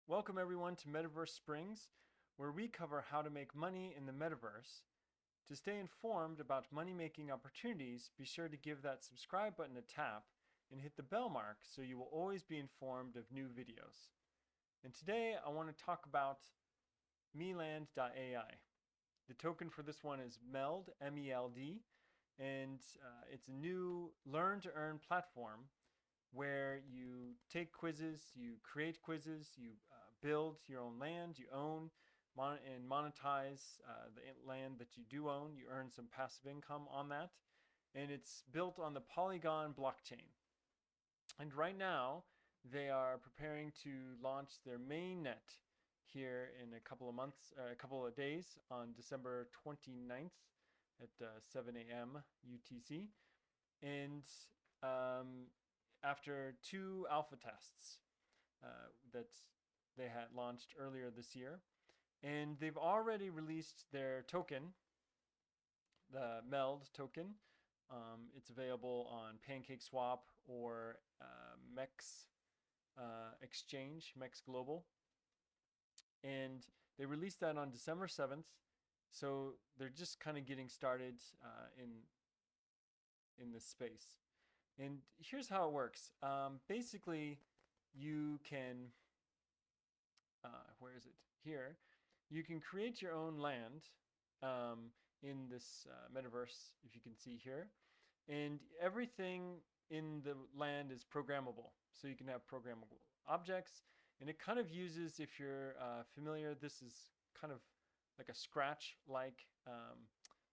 Welcome everyone to Metaverse Springs, where we cover how to make money in the metaverse. To stay informed about money-making opportunities, be sure to give that subscribe button a tap and hit the bell mark so you will always be informed of new videos. And today I want to talk about Meland.ai. The token for this one is MELD, M-E-L-D, and it's a new learn-to-earn platform where you take quizzes, you create quizzes, you build your own land, you own and monetize the land that you do own. You earn some passive income on that. And it's built on the Polygon blockchain. And right now, they are preparing to launch their mainnet here in a couple of months, a couple of days on December 29th at 7 a.m. UTC. And after two alpha tests that they had launched earlier this year. And they've already released their token, the MELD token. It's available on PanCakeSwap or MEXC exchange, MEXC Global. And they released that on December 7th. So they're just kind of getting started in this space. And here's how it works. Basically, you can, where is it? Here. You can create your own land in this metaverse, if you can see here. And everything in the land is programmable. So you can have programmable objects. And it kind of uses, if you're familiar, this is kind of like a Scratch-like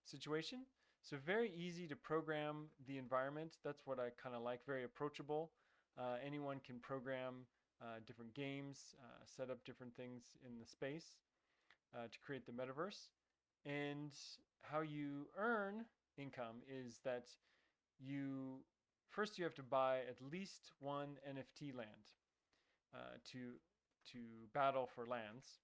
situation. So very easy to program the environment. That's what I kind of like, very approachable. Anyone can program different games, set up different things in the space to create the metaverse. And how you earn income is that first you have to buy at least one NFT land to battle for lands.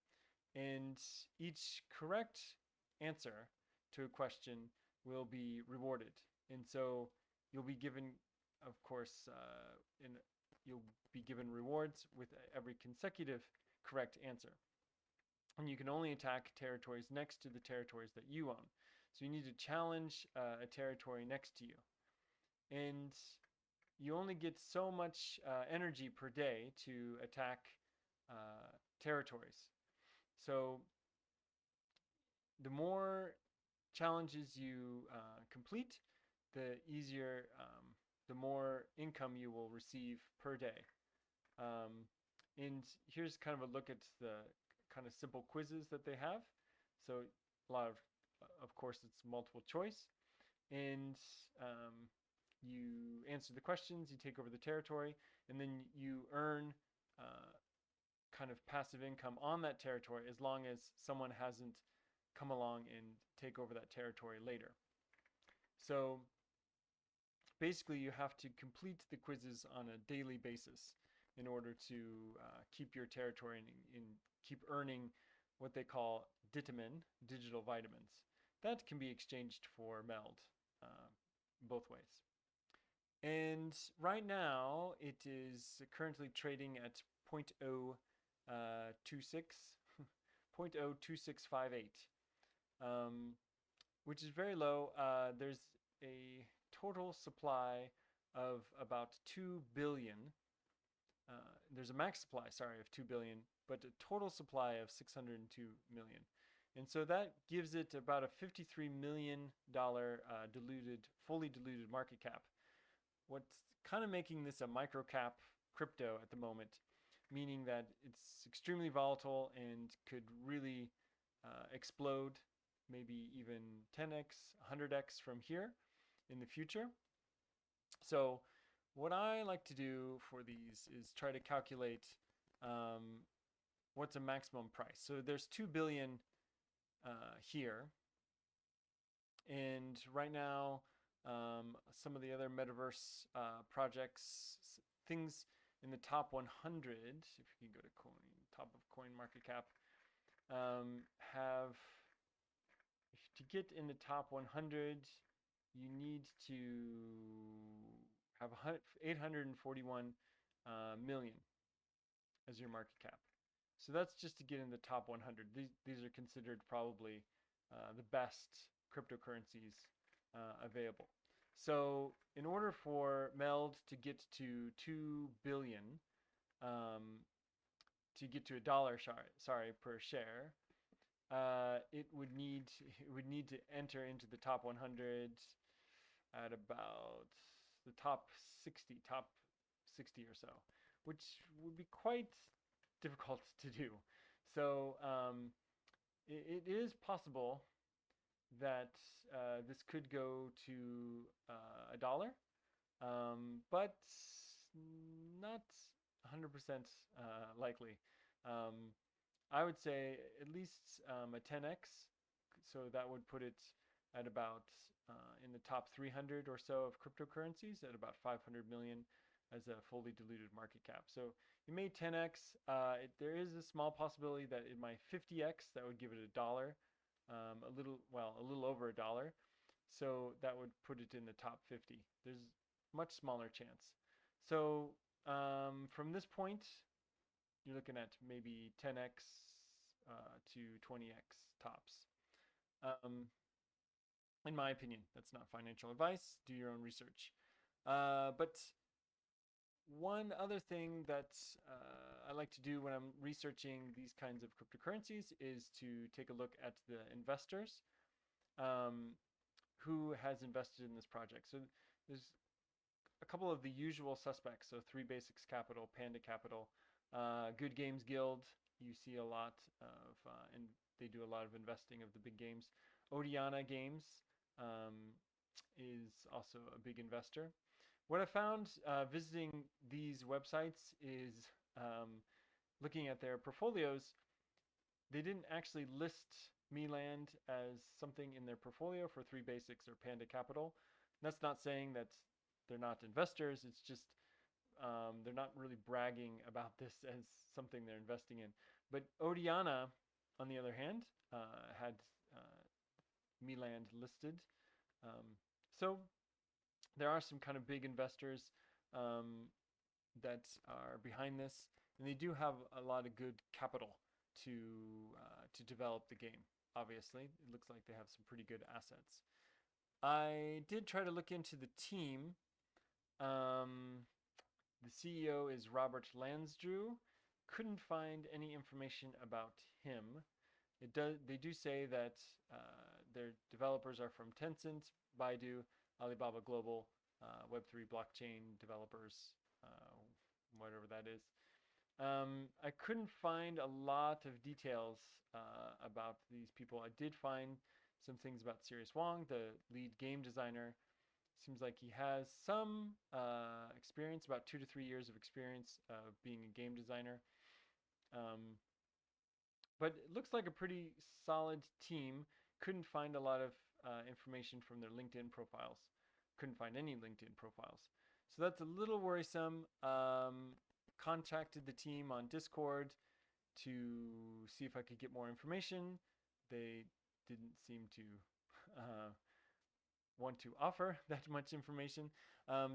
And each correct answer to a question will be rewarded. And so you'll be given, of course, you'll be given rewards with every consecutive correct answer. And you can only attack territories next to the territories that you own. So you need to challenge a territory next to you. And you only get so much energy per day to attack territories. So the more challenges you complete, the easier, the more income you will receive per day. And here's kind of a look at the kind of simple quizzes that they have. So a lot of course, it's multiple choice. And you answer the questions, you take over the territory, and then you earn kind of passive income on that territory as long as someone hasn't come along and take over that territory later. So basically you have to complete the quizzes on a daily basis in order to keep your territory and keep earning what they call ditamin, digital vitamins. That can be exchanged for MELD both ways. And right now it is currently trading at 0.026, 0.02658, which is very low. There's a total supply of about 2 billion. There's a max supply, sorry, of 2 billion, but a total supply of 602 million. And so that gives it about a $53 million fully diluted market cap. What's kind of making this a micro cap crypto at the moment, meaning that it's extremely volatile and could really explode, maybe even 10x, 100x from here in the future. So what I like to do for these is try to calculate what's a maximum price. So there's 2 billion here. And right now, some of the other metaverse projects, things in the top 100, if you can go to top of coin market cap, to get in the top 100, you need to have 841 million as your market cap. So that's just to get in the top 100. These are considered probably the best cryptocurrencies available. So in order for Meld to get to 2 billion, um, to get to $1, sorry, per share, it would need to enter into the top 100 at about the top 60 or so, which would be quite difficult to do. So it is possible that this could go to $1, but not 100% likely. Um, I would say at least a 10x, so that would put it at about in the top 300 or so of cryptocurrencies at about 500 million as a fully diluted market cap. So it made 10x. There is a small possibility that it might 50x. That would give it $1, a little over $1. So that would put it in the top 50. There's much smaller chance. So from this point, you're looking at maybe 10x to 20x tops. Um, in my opinion, that's not financial advice. Do your own research. But one other thing that I like to do when I'm researching these kinds of cryptocurrencies is to take a look at the investors. Um, who has invested in this project? So there's a couple of the usual suspects. So Three Basics Capital, Panda Capital, Good Games Guild. You see a lot of, and they do a lot of investing of the big games. Odiana Games um, is also a big investor. What I found visiting these websites is looking at their portfolios, they didn't actually list Meland as something in their portfolio for Three Basics or Panda Capital. That's not saying that they're not investors. It's just they're not really bragging about this as something they're investing in. But Odiana, on the other hand, had Meland listed. So there are some kind of big investors um, that are behind this, and they do have a lot of good capital to develop the game. Obviously, it looks like they have some pretty good assets. I did try to look into the team. Um, the CEO is Robert Lansdrew. Couldn't find any information about him. They do say that their developers are from Tencent, Baidu, Alibaba Global, Web3 blockchain developers, whatever that is. I couldn't find a lot of details about these people. I did find some things about Sirius Wong, the lead game designer. Seems like he has some experience, about 2 to 3 years of experience being a game designer. Um, but it looks like a pretty solid team. Couldn't find a lot of information from their LinkedIn profiles. Couldn't find any LinkedIn profiles. So that's a little worrisome. Contacted the team on Discord to see if I could get more information. They didn't seem to uh, want to offer that much information.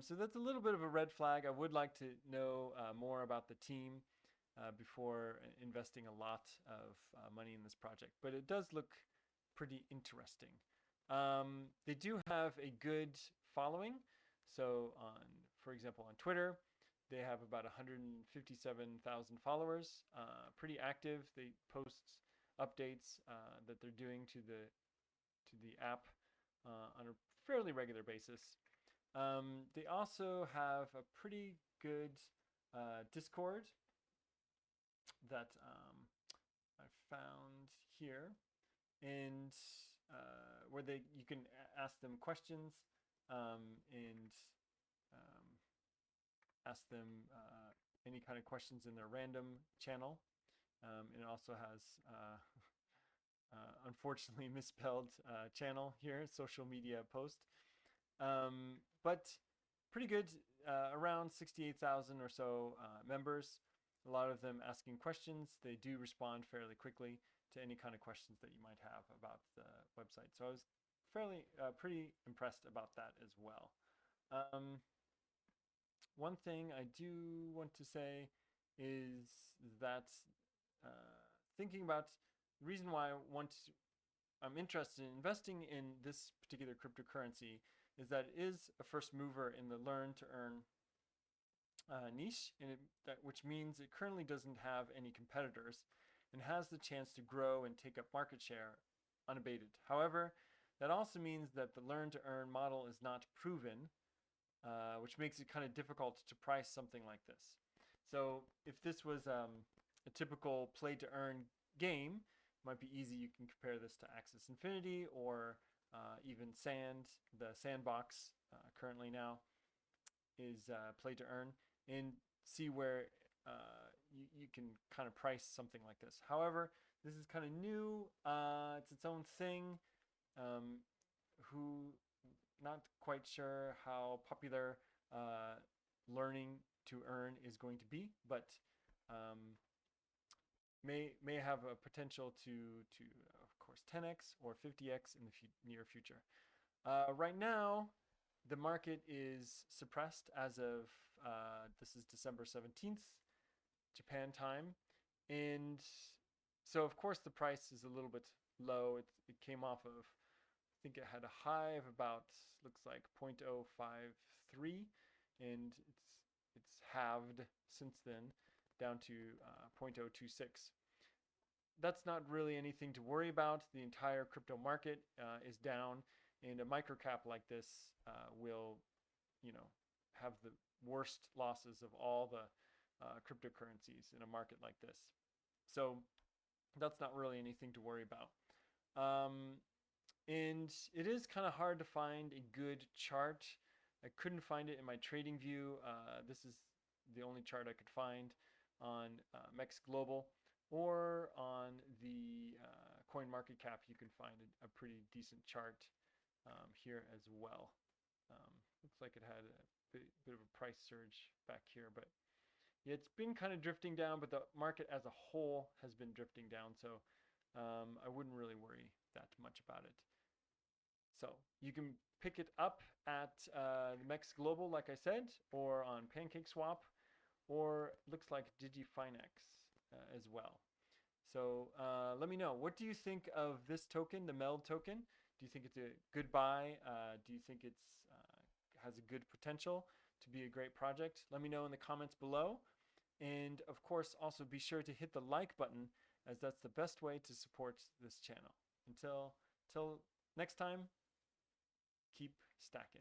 So that's a little bit of a red flag. I would like to know more about the team before investing a lot of money in this project. But it does look pretty interesting. They do have a good following. So for example, on Twitter, they have about 157,000 followers. Pretty active. They post updates that they're doing to the app on a fairly regular basis. They also have a pretty good Discord that I found here, and where you can ask them questions and um, ask them any kind of questions in their random channel. It also has unfortunately misspelled channel here, social media post. But pretty good, around 68,000 or so members. A lot of them asking questions. They do respond fairly quickly to any kind of questions that you might have about the website. So I was pretty impressed about that as well. One thing I do want to say is that thinking about the reason why I'm interested in investing in this particular cryptocurrency is that it is a first mover in the learn to earn niche, which means it currently doesn't have any competitors and has the chance to grow and take up market share unabated. However, that also means that the learn to earn model is not proven, which makes it kind of difficult to price something like this. So if this was a typical play to earn game, it might be easy. You can compare this to Axis Infinity or even Sand, the Sandbox currently now is play to earn, and see where you can kind of price something like this. However, this is kind of new. It's its own thing. Who not quite sure how popular learning to earn is going to be, but may have a potential to of course 10x or 50x in the near future. Right now, the market is suppressed as of this is December 17th, Japan time, and so of course the price is a little bit low. It came off of, I think it had a high of about, looks like 0.053, and it's halved since then down to 0.026. That's not really anything to worry about. The entire crypto market is down, and a microcap like this will, have the worst losses of all the cryptocurrencies in a market like this. So that's not really anything to worry about. And it is kind of hard to find a good chart. I couldn't find it in my trading view. This is the only chart I could find on MEXC Global, or on the coin market cap. You can find a pretty decent chart here as well. Looks like it had a bit of a price surge back here, but yeah, it's been kind of drifting down, but the market as a whole has been drifting down, so I wouldn't really worry that much about it. So you can pick it up at the MEXC Global, like I said, or on PanCakeSwap, or looks like DigiFinex as well. So let me know. What do you think of this token, the MELD token? Do you think it's a good buy? Do you think it's has a good potential to be a great project? Let me know in the comments below. And of course, also be sure to hit the like button, as that's the best way to support this channel. Until next time, keep stacking.